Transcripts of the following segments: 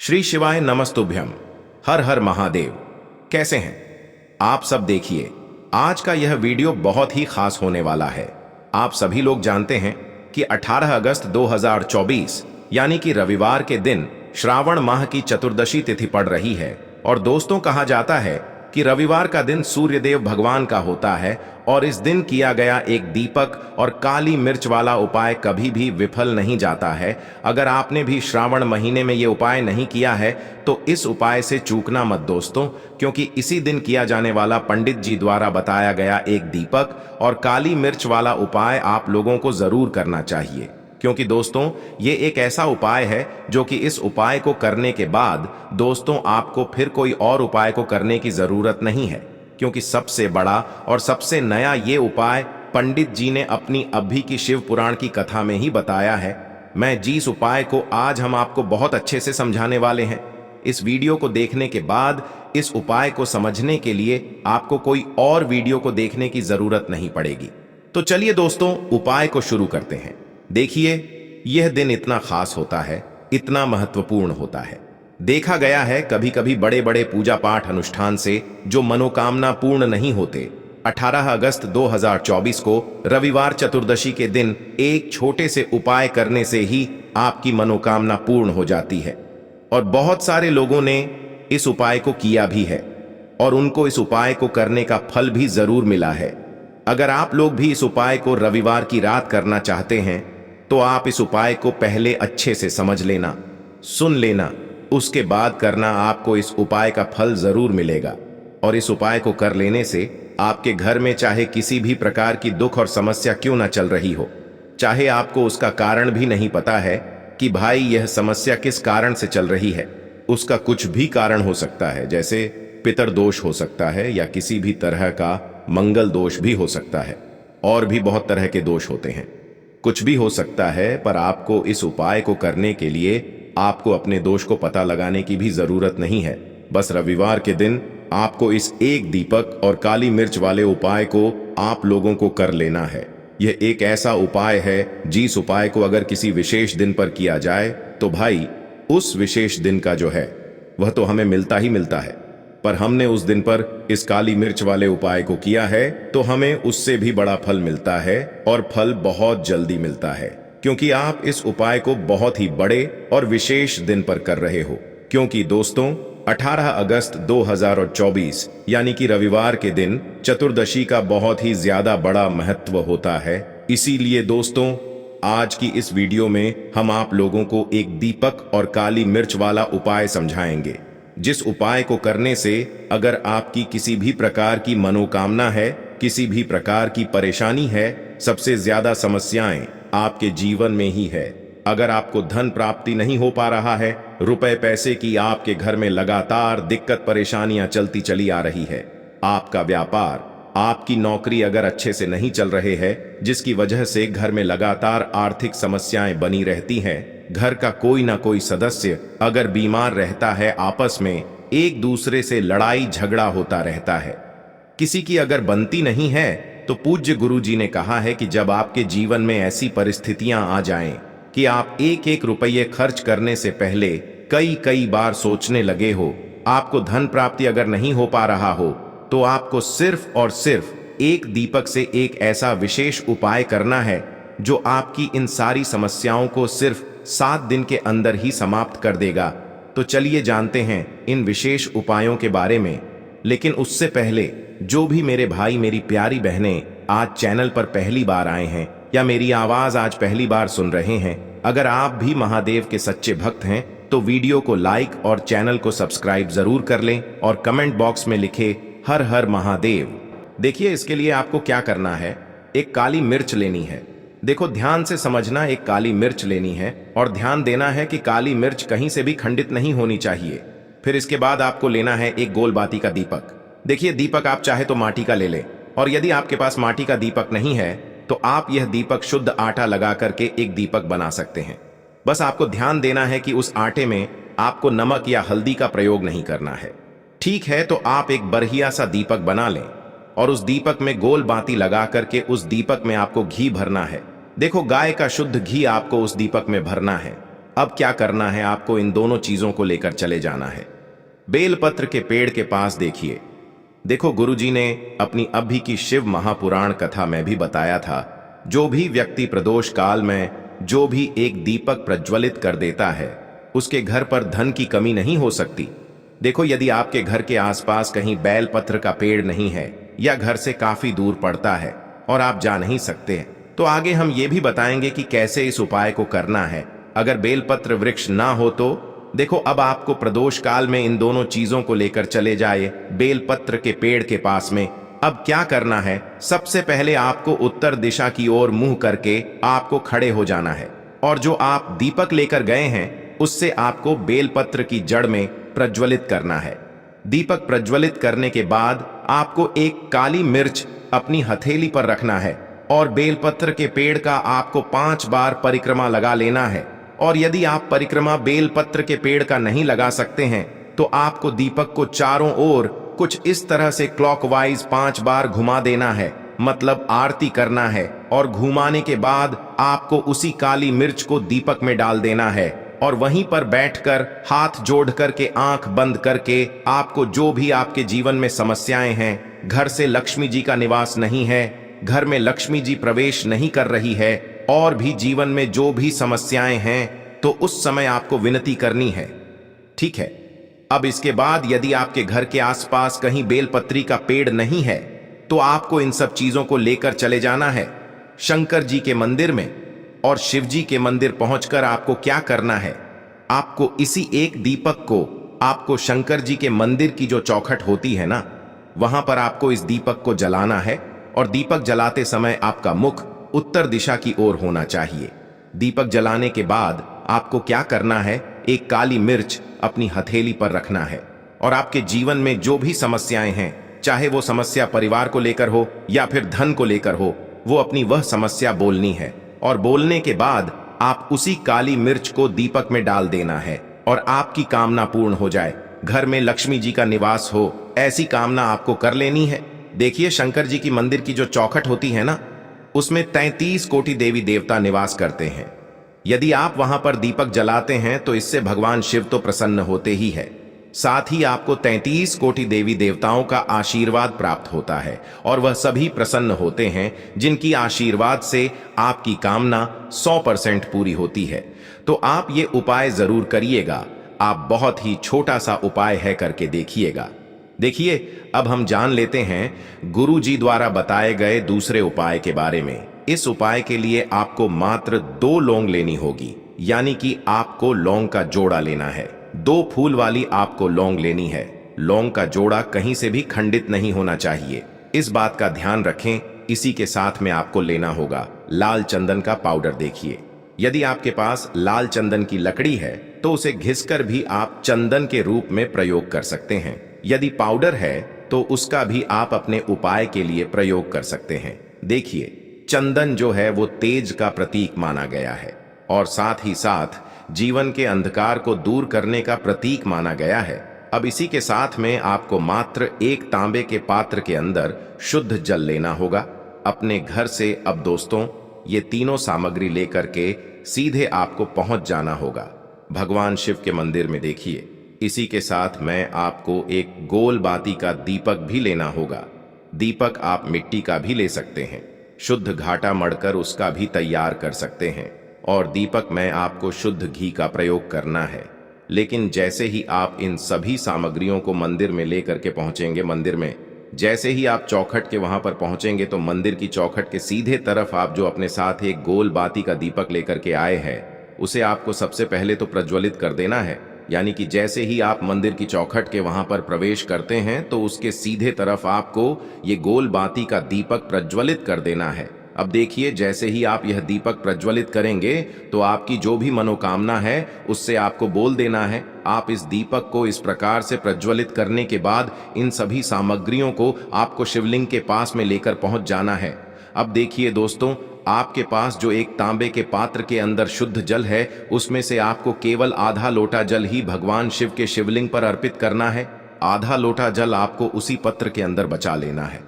श्री शिवाय नमस्तुभ्यम। हर हर महादेव। कैसे हैं आप सब? देखिए, आज का यह वीडियो बहुत ही खास होने वाला है। आप सभी लोग जानते हैं कि 18 अगस्त 2024 यानी कि रविवार के दिन श्रावण माह की चतुर्दशी तिथि पड़ रही है। और दोस्तों, कहा जाता है कि रविवार का दिन सूर्यदेव भगवान का होता है और इस दिन किया गया एक दीपक और काली मिर्च वाला उपाय कभी भी विफल नहीं जाता है। अगर आपने भी श्रावण महीने में ये उपाय नहीं किया है तो इस उपाय से चूकना मत दोस्तों, क्योंकि इसी दिन किया जाने वाला पंडित जी द्वारा बताया गया एक दीपक और काली मिर्च वाला उपाय आप लोगों को जरूर करना चाहिए। क्योंकि दोस्तों, ये एक ऐसा उपाय है जो कि इस उपाय को करने के बाद दोस्तों आपको फिर कोई और उपाय को करने की जरूरत नहीं है, क्योंकि सबसे बड़ा और सबसे नया ये उपाय पंडित जी ने अपनी अभी की शिव पुराण की कथा में ही बताया है। मैं जिस उपाय को आज हम आपको बहुत अच्छे से समझाने वाले हैं, इस वीडियो को देखने के बाद इस उपाय को समझने के लिए आपको कोई और वीडियो को देखने की जरूरत नहीं पड़ेगी। तो चलिए दोस्तों, उपाय को शुरू करते हैं। देखिए, यह दिन इतना खास होता है, इतना महत्वपूर्ण होता है। देखा गया है कभी कभी बड़े बड़े पूजा पाठ अनुष्ठान से जो मनोकामना पूर्ण नहीं होते, 18 अगस्त 2024 को रविवार चतुर्दशी के दिन एक छोटे से उपाय करने से ही आपकी मनोकामना पूर्ण हो जाती है। और बहुत सारे लोगों ने इस उपाय को किया भी है और उनको इस उपाय को करने का फल भी जरूर मिला है। अगर आप लोग भी इस उपाय को रविवार की रात करना चाहते हैं तो आप इस उपाय को पहले अच्छे से समझ लेना, सुन लेना, उसके बाद करना। आपको इस उपाय का फल जरूर मिलेगा। और इस उपाय को कर लेने से आपके घर में चाहे किसी भी प्रकार की दुख और समस्या क्यों ना चल रही हो, चाहे आपको उसका कारण भी नहीं पता है कि भाई यह समस्या किस कारण से चल रही है, उसका कुछ भी कारण हो सकता है, जैसे पितर दोष हो सकता है या किसी भी तरह का मंगल दोष भी हो सकता है, और भी बहुत तरह के दोष होते हैं। कुछ भी हो सकता है, पर आपको इस उपाय को करने के लिए आपको अपने दोष को पता लगाने की भी जरूरत नहीं है। बस रविवार के दिन आपको इस एक दीपक और काली मिर्च वाले उपाय को आप लोगों को कर लेना है। यह एक ऐसा उपाय है जिस उपाय को अगर किसी विशेष दिन पर किया जाए तो भाई उस विशेष दिन का जो है वह तो हमें मिलता ही मिलता है। पर हमने उस दिन पर इस काली मिर्च वाले उपाय को किया है तो हमें उससे भी बड़ा फल मिलता है, और फल बहुत जल्दी मिलता है, क्योंकि आप इस उपाय को बहुत ही बड़े और विशेष दिन पर कर रहे हो। क्योंकि दोस्तों, 18 अगस्त 2024 यानी कि रविवार के दिन चतुर्दशी का बहुत ही ज्यादा बड़ा महत्व होता है। इसीलिए दोस्तों, आज की इस वीडियो में हम आप लोगों को एक दीपक और काली मिर्च वाला उपाय समझाएंगे, जिस उपाय को करने से अगर आपकी किसी भी प्रकार की मनोकामना है, किसी भी प्रकार की परेशानी है, सबसे ज्यादा समस्याएं आपके जीवन में ही है। अगर आपको धन प्राप्ति नहीं हो पा रहा है, रुपए पैसे की आपके घर में लगातार दिक्कत परेशानियां चलती चली आ रही है, आपका व्यापार, आपकी नौकरी अगर अच्छे से नहीं चल रहे हैं, जिसकी वजह से घर में लगातार आर्थिक समस्याएं बनी रहती हैं, घर का कोई ना कोई सदस्य अगर बीमार रहता है, आपस में एक दूसरे से लड़ाई झगड़ा होता रहता है, किसी की अगर बनती नहीं है, तो पूज्य गुरु जी ने कहा है कि जब आपके जीवन में ऐसी परिस्थितियां आ जाएं कि आप एक एक रुपये खर्च करने से पहले कई कई बार सोचने लगे हो, आपको धन प्राप्ति अगर नहीं हो पा रहा हो, तो आपको सिर्फ और सिर्फ एक दीपक से एक ऐसा विशेष उपाय करना है जो आपकी इन सारी समस्याओं को सिर्फ 7 दिन के अंदर ही समाप्त कर देगा। तो चलिए जानते हैं इन विशेष उपायों के बारे में। लेकिन उससे पहले जो भी मेरे भाई मेरी प्यारी बहनें आज चैनल पर पहली बार आए हैं या मेरी आवाज आज पहली बार सुन रहे हैं, अगर आप भी महादेव के सच्चे भक्त हैं तो वीडियो को लाइक और चैनल को सब्सक्राइब जरूर कर लें और कमेंट बॉक्स में लिखे हर हर महादेव। देखिए, इसके लिए आपको क्या करना है, एक काली मिर्च लेनी है। देखो, ध्यान से समझना, एक काली मिर्च लेनी है और ध्यान देना है कि काली मिर्च कहीं से भी खंडित नहीं होनी चाहिए। फिर इसके बाद आपको लेना है एक गोल बाती का दीपक। देखिए, दीपक आप चाहे तो माटी का ले लें, और यदि आपके पास माटी का दीपक नहीं है तो आप यह दीपक शुद्ध आटा लगा करके एक दीपक बना सकते हैं। बस आपको ध्यान देना है कि उस आटे में आपको नमक या हल्दी का प्रयोग नहीं करना है। ठीक है, तो आप एक बढ़िया सा दीपक बना लें और उस दीपक में गोल बाती लगा करके उस दीपक में आपको घी भरना है। देखो, गाय का शुद्ध घी आपको उस दीपक में भरना है। अब क्या करना है, आपको इन दोनों चीजों को लेकर चले जाना है। बेलपत्र के पेड़ के पास देखिए। देखो, गुरुजी ने अपनी अभी की शिव महापुराण कथा में भी बताया था, जो भी व्यक्ति प्रदोष काल में जो भी एक दीपक प्रज्वलित कर देता है, उसके घर पर धन की कमी नहीं हो सकती। देखो, यदि आपके घर के आसपास कहीं बेलपत्र का पेड़ नहीं है या घर से काफी दूर पड़ता है और आप जा नहीं सकते, तो आगे हम ये भी बताएंगे कि कैसे इस उपाय को करना है। अगर बेलपत्र वृक्ष ना हो तो देखो, अब आपको प्रदोष काल में इन दोनों चीजों को लेकर चले जाए बेलपत्र के पेड़ के पास में। अब क्या करना है, सबसे पहले आपको उत्तर दिशा की ओर मुंह करके आपको खड़े हो जाना है और जो आप दीपक लेकर गए हैं उससे आपको बेलपत्र की जड़ में प्रज्वलित करना है। दीपक प्रज्वलित करने के बाद आपको एक काली मिर्च अपनी हथेली पर रखना है और बेलपत्र के पेड़ का आपको 5 बार परिक्रमा लगा लेना है। और यदि आप परिक्रमा बेलपत्र के पेड़ का नहीं लगा सकते हैं तो आपको दीपक को चारों ओर कुछ इस तरह से क्लॉकवाइज 5 बार घुमा देना है, मतलब आरती करना है। और घुमाने के बाद आपको उसी काली मिर्च को दीपक में डाल देना है और वहीं पर बैठकर हाथ जोड़ करके आंख बंद करके आपको जो भी आपके जीवन में समस्याएं हैं, घर से लक्ष्मी जी का निवास नहीं है, घर में लक्ष्मी जी प्रवेश नहीं कर रही है, और भी जीवन में जो भी समस्याएं हैं, तो उस समय आपको विनती करनी है। ठीक है। अब इसके बाद यदि आपके घर के आसपास कहीं बेलपत्री का पेड़ नहीं है तो आपको इन सब चीजों को लेकर चले जाना है शंकर जी के मंदिर में। और शिव जी के मंदिर पहुंचकर आपको क्या करना है, आपको इसी एक दीपक को आपको शंकर जी के मंदिर की जो चौखट होती है ना, वहां पर आपको इस दीपक को जलाना है। और दीपक जलाते समय आपका मुख उत्तर दिशा की ओर होना चाहिए। दीपक जलाने के बाद आपको क्या करना है, एक काली मिर्च अपनी हथेली पर रखना है और आपके जीवन में जो भी समस्याएं हैं, चाहे वो समस्या परिवार को लेकर हो या फिर धन को लेकर हो, वो अपनी वह समस्या बोलनी है। और बोलने के बाद आप उसी काली मिर्च को दीपक में डाल देना है और आपकी कामना पूर्ण हो जाए, घर में लक्ष्मी जी का निवास हो, ऐसी कामना आपको कर लेनी है। देखिए, शंकर जी की मंदिर की जो चौखट होती है ना, उसमें 33 कोटि देवी देवता निवास करते हैं। यदि आप वहां पर दीपक जलाते हैं तो इससे भगवान शिव तो प्रसन्न होते ही है, साथ ही आपको 33 कोटि देवी देवताओं का आशीर्वाद प्राप्त होता है और वह सभी प्रसन्न होते हैं जिनकी आशीर्वाद से आपकी कामना 100% पूरी होती है। तो आप ये उपाय जरूर करिएगा। आप बहुत ही छोटा सा उपाय है, करके देखिएगा। देखिए, अब हम जान लेते हैं गुरु जी द्वारा बताए गए दूसरे उपाय के बारे में। इस उपाय के लिए आपको मात्र 2 लौंग लेनी होगी, यानी कि आपको लौंग का जोड़ा लेना है। 2 फूल वाली आपको लौंग लेनी है। लौंग का जोड़ा कहीं से भी खंडित नहीं होना चाहिए, इस बात का ध्यान रखें। इसी के साथ में आपको लेना होगा लाल चंदन का पाउडर। देखिए, यदि आपके पास लाल चंदन की लकड़ी है तो उसे घिसकर भी आप चंदन के रूप में प्रयोग कर सकते हैं। यदि पाउडर है तो उसका भी आप अपने उपाय के लिए प्रयोग कर सकते हैं। देखिए, चंदन जो है वो तेज का प्रतीक माना गया है और साथ ही साथ जीवन के अंधकार को दूर करने का प्रतीक माना गया है। अब इसी के साथ में आपको मात्र 1 तांबे के पात्र के अंदर शुद्ध जल लेना होगा अपने घर से। अब दोस्तों, ये तीनों सामग्री लेकर के सीधे आपको पहुंच जाना होगा भगवान शिव के मंदिर में। देखिए, इसी के साथ में आपको एक गोल बाती का दीपक भी लेना होगा। दीपक आप मिट्टी का भी ले सकते हैं, शुद्ध घाटा मढ़कर उसका भी तैयार कर सकते हैं। और दीपक में आपको शुद्ध घी का प्रयोग करना है। लेकिन जैसे ही आप इन सभी सामग्रियों को मंदिर में लेकर के पहुंचेंगे, मंदिर में जैसे ही आप चौखट के वहां पर पहुंचेंगे तो मंदिर की चौखट के सीधे तरफ आप जो अपने साथ एक गोल बाती का दीपक लेकर के आए हैं, उसे आपको सबसे पहले तो प्रज्वलित कर देना है। यानी कि जैसे ही आप मंदिर की चौखट के वहां पर प्रवेश करते हैं तो उसके सीधे तरफ आपको ये गोल बाती का दीपक प्रज्वलित कर देना है। अब देखिए, जैसे ही आप यह दीपक प्रज्वलित करेंगे तो आपकी जो भी मनोकामना है उससे आपको बोल देना है। आप इस दीपक को इस प्रकार से प्रज्वलित करने के बाद इन सभी सामग्रियों को आपको शिवलिंग के पास में लेकर पहुंच जाना है। अब देखिए दोस्तों, आपके पास जो एक तांबे के पात्र के अंदर शुद्ध जल है, उसमें से आपको केवल आधा लोटा जल ही भगवान शिव के शिवलिंग पर अर्पित करना है। आधा लोटा जल आपको उसी पत्र के अंदर बचा लेना है।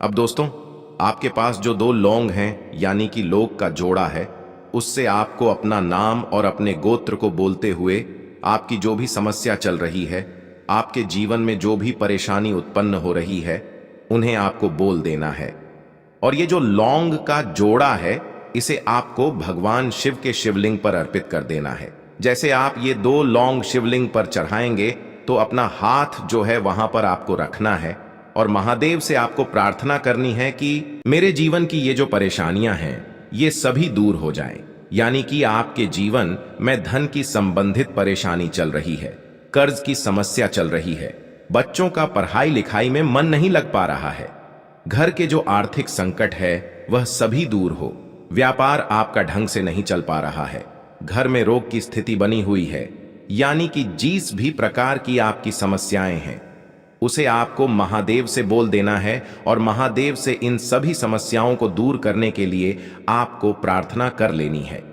अब दोस्तों, आपके पास जो 2 लौंग हैं, यानी कि लौंग का जोड़ा है, उससे आपको अपना नाम और अपने गोत्र को बोलते हुए आपकी जो भी समस्या चल रही है, आपके जीवन में जो भी परेशानी उत्पन्न हो रही है, उन्हें आपको बोल देना है। और ये जो लौंग का जोड़ा है, इसे आपको भगवान शिव के शिवलिंग पर अर्पित कर देना है। जैसे आप ये 2 लौंग शिवलिंग पर चढ़ाएंगे तो अपना हाथ जो है वहां पर आपको रखना है और महादेव से आपको प्रार्थना करनी है कि मेरे जीवन की ये जो परेशानियां हैं, ये सभी दूर हो जाएं। यानी कि आपके जीवन में धन की संबंधित परेशानी चल रही है, कर्ज की समस्या चल रही है, बच्चों का पढ़ाई लिखाई में मन नहीं लग पा रहा है, घर के जो आर्थिक संकट है वह सभी दूर हो, व्यापार आपका ढंग से नहीं चल पा रहा है, घर में रोग की स्थिति बनी हुई है, यानी कि जिस भी प्रकार की आपकी समस्याएं हैं उसे आपको महादेव से बोल देना है और महादेव से इन सभी समस्याओं को दूर करने के लिए आपको प्रार्थना कर लेनी है।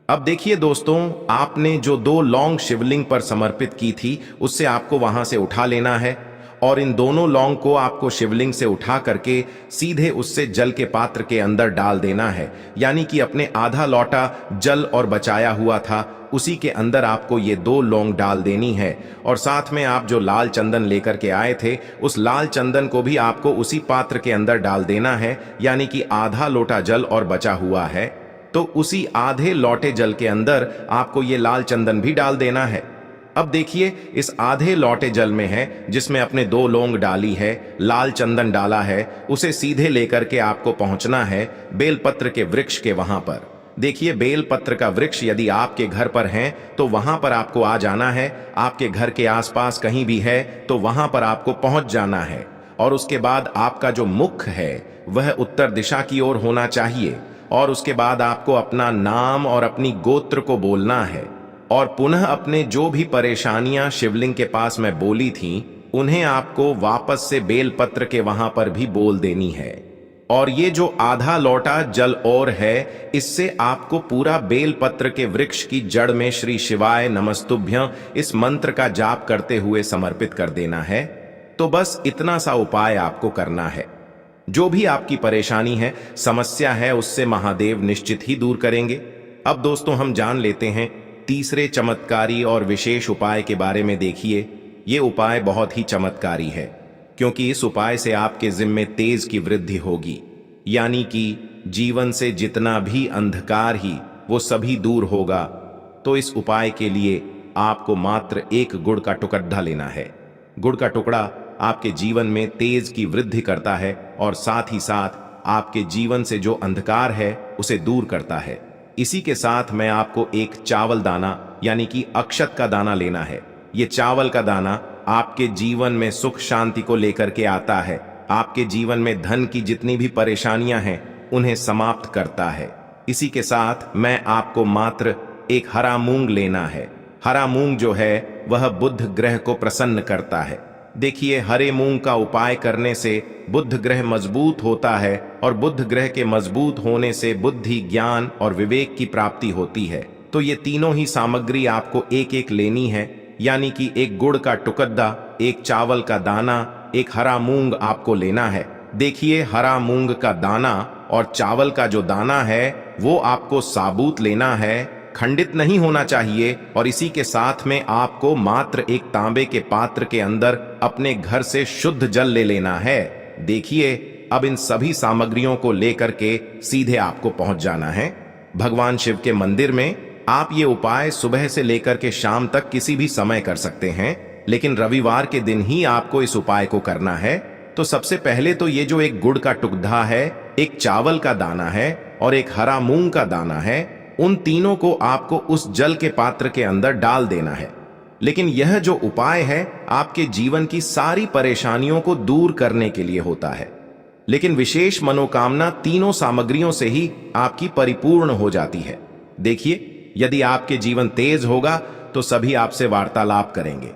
अब देखिए दोस्तों, आपने जो 2 लौंग शिवलिंग पर समर्पित की थी उससे आपको वहां से उठा लेना है और इन दोनों लौंग को आपको शिवलिंग से उठा करके सीधे उससे जल के पात्र के अंदर डाल देना है। यानी कि अपने आधा लौटा जल और बचाया हुआ था उसी के अंदर आपको ये 2 लौंग डाल देनी है और साथ में आप जो लाल चंदन लेकर के आए थे उस लाल चंदन को भी आपको उसी पात्र के अंदर डाल देना है। यानी कि आधा लोटा जल और बचा हुआ है तो उसी आधे लोटे जल के अंदर आपको ये लाल चंदन भी डाल देना है। अब देखिए, इस आधे लोटे जल में है जिसमें अपने 2 लौंग डाली है, लाल चंदन डाला है, उसे सीधे लेकर के आपको पहुंचना है बेलपत्र के वृक्ष के वहां पर। देखिए, बेलपत्र का वृक्ष यदि आपके घर पर है तो वहां पर आपको आ जाना है, आपके घर के आसपास कहीं भी है तो वहां पर आपको पहुंच जाना है और उसके बाद आपका जो मुख है वह उत्तर दिशा की ओर होना चाहिए और उसके बाद आपको अपना नाम और अपनी गोत्र को बोलना है और पुनः अपने जो भी परेशानियां शिवलिंग के पास में बोली थीं उन्हें आपको वापस से बेलपत्र के वहां पर भी बोल देनी है। और ये जो आधा लोटा जल और है, इससे आपको पूरा बेलपत्र के वृक्ष की जड़ में श्री शिवाय नमस्तुभ्यं इस मंत्र का जाप करते हुए समर्पित कर देना है। तो बस इतना सा उपाय आपको करना है। जो भी आपकी परेशानी है, समस्या है, उससे महादेव निश्चित ही दूर करेंगे। अब दोस्तों, हम जान लेते हैं तीसरे चमत्कारी और विशेष उपाय के बारे में। देखिए, ये उपाय बहुत ही चमत्कारी है क्योंकि इस उपाय से आपके जिम्मे तेज की वृद्धि होगी, यानी कि जीवन से जितना भी अंधकार ही वो सभी दूर होगा। तो इस उपाय के लिए आपको मात्र 1 गुड़ का टुकड़ा लेना है। गुड़ का टुकड़ा आपके जीवन में तेज की वृद्धि करता है और साथ ही साथ आपके जीवन से जो अंधकार है उसे दूर करता है। इसी के साथ मैं आपको एक चावल दाना यानी कि अक्षत का दाना लेना है। ये चावल का दाना आपके जीवन में सुख शांति को लेकर के आता है, आपके जीवन में धन की जितनी भी परेशानियां हैं उन्हें समाप्त करता है। इसी के साथ मैं आपको मात्र एक हरा मूंग लेना है। हरा मूंग जो है वह बुध ग्रह को प्रसन्न करता है। देखिए, हरे मूंग का उपाय करने से बुध ग्रह मजबूत होता है और बुध ग्रह के मजबूत होने से बुद्धि, ज्ञान और विवेक की प्राप्ति होती है। तो ये तीनों ही सामग्री आपको एक एक लेनी है, यानी कि 1 गुड़ का टुकड़ा, 1 चावल का दाना, 1 हरा मूंग आपको लेना है। देखिए, हरा मूंग का दाना और चावल का जो दाना है वो आपको साबुत लेना है, खंडित नहीं होना चाहिए। और इसी के साथ में आपको मात्र 1 तांबे के पात्र के अंदर अपने घर से शुद्ध जल ले लेना है। देखिए, अब इन सभी सामग्रियों को लेकर के सीधे आपको पहुंच जाना है भगवान शिव के मंदिर में। आप ये उपाय सुबह से लेकर के शाम तक किसी भी समय कर सकते हैं, लेकिन रविवार के दिन ही आपको इस उपाय को करना है। तो सबसे पहले तो ये जो 1 गुड़ का टुकड़ा है, 1 चावल का दाना है और 1 हरा मूंग का दाना है, उन तीनों को आपको उस जल के पात्र के अंदर डाल देना है। लेकिन यह जो उपाय है आपके जीवन की सारी परेशानियों को दूर करने के लिए होता है, लेकिन विशेष मनोकामना तीनों सामग्रियों से ही आपकी परिपूर्ण हो जाती है। देखिए, यदि आपके जीवन तेज होगा तो सभी आपसे वार्तालाप करेंगे,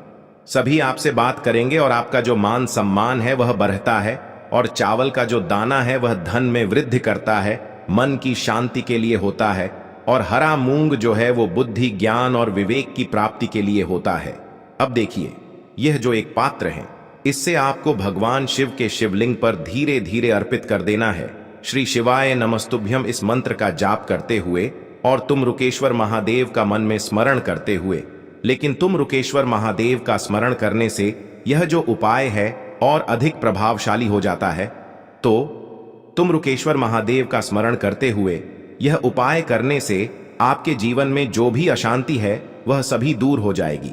सभी आपसे बात करेंगे और आपका जो मान सम्मान है वह बढ़ता है। और चावल का जो दाना है वह धन में वृद्धि करता है, मन की शांति के लिए होता है। और हरा मूंग जो है वो बुद्धि, ज्ञान और विवेक की प्राप्ति के लिए होता है। अब देखिए, यह जो एक पात्र है, इससे आपको भगवान शिव के शिवलिंग पर धीरे धीरे अर्पित कर देना है। श्री शिवाय नमस्तुभ्यम इस मंत्र का जाप करते हुए और तुम रुकेश्वर महादेव का मन में स्मरण करते हुए, लेकिन तुम रुकेश्वर महादेव का स्मरण करने से यह जो उपाय है और अधिक प्रभावशाली हो जाता है। तो तुम रुकेश्वर महादेव का स्मरण करते हुए यह उपाय करने से आपके जीवन में जो भी अशांति है वह सभी दूर हो जाएगी।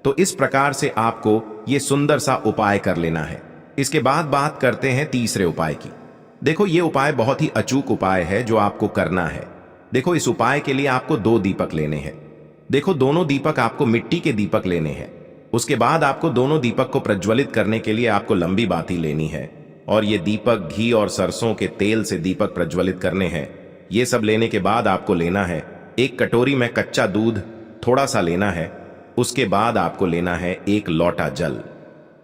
तो इस प्रकार से आपको ये सुंदर सा उपाय कर लेना है। इसके बाद बात करते हैं तीसरे उपाय की। देखो, ये उपाय बहुत ही अचूक उपाय है जो आपको करना है। देखो, इस उपाय के लिए आपको 2 दीपक लेने हैं। देखो, दोनों दीपक आपको मिट्टी के दीपक लेने हैं। उसके बाद आपको दोनों दीपक को प्रज्वलित करने के लिए आपको लंबी बाती लेनी है, और ये दीपक घी और सरसों के तेल से दीपक प्रज्वलित करने हैं। ये सब लेने के बाद आपको लेना है एक कटोरी में कच्चा दूध थोड़ा सा लेना है। उसके बाद आपको लेना है एक लोटा जल।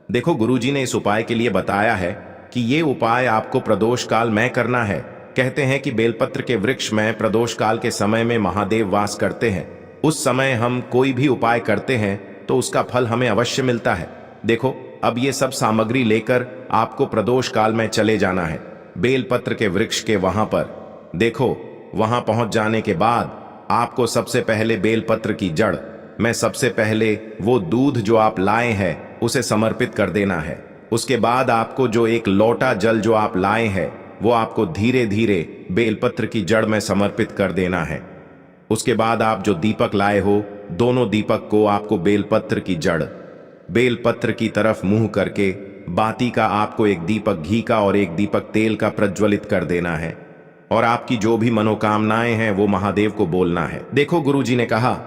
देखो, गुरुजी ने इस उपाय के लिए बताया है कि ये उपाय आपको प्रदोष काल में करना है। कहते हैं कि बेलपत्र के वृक्ष में प्रदोष काल के समय में महादेव वास करते हैं। उस समय हम कोई भी उपाय करते हैं तो उसका फल हमें अवश्य मिलता है। देखो, अब ये सब सामग्री लेकर आपको प्रदोष काल में चले जाना है बेलपत्र के वृक्ष के वहां पर। देखो, वहां पहुंच जाने के बाद आपको सबसे पहले बेलपत्र की जड़ में सबसे पहले वो दूध जो आप लाए हैं उसे समर्पित कर देना है। उसके बाद आपको जो एक लोटा जल जो आप लाए हैं वो आपको धीरे धीरे बेलपत्र की जड़ में समर्पित कर देना है। उसके बाद आप जो दीपक लाए हो, दोनों दीपक को आपको बेलपत्र की जड़, बेलपत्र की तरफ मुंह करके बाती का आपको एक दीपक घी का और एक दीपक तेल का प्रज्वलित कर देना है, और आपकी जो भी मनोकामनाएं हैं वो महादेव को बोलना है। देखो, गुरुजी ने कहा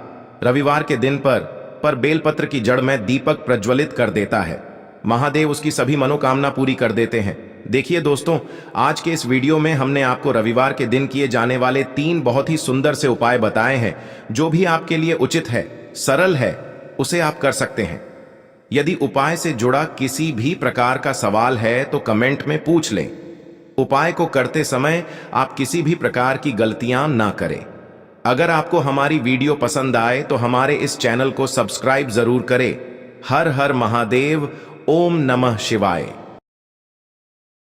रविवार के दिन पर बेलपत्र की जड़ में दीपक प्रज्वलित कर देता है, महादेव उसकी सभी मनोकामना पूरी कर देते हैं। देखिए दोस्तों, आज के इस वीडियो में हमने आपको रविवार के दिन किए जाने वाले 3 बहुत ही सुंदर से उपाय बताए हैं। जो भी आपके लिए उचित है, सरल है, उसे आप कर सकते हैं। यदि उपाय से जुड़ा किसी भी प्रकार का सवाल है तो कमेंट में पूछ लें। उपाय को करते समय आप किसी भी प्रकार की गलतियां ना करें। अगर आपको हमारी वीडियो पसंद आए तो हमारे इस चैनल को सब्सक्राइब जरूर करें। हर हर महादेव। ओम नमः शिवाय।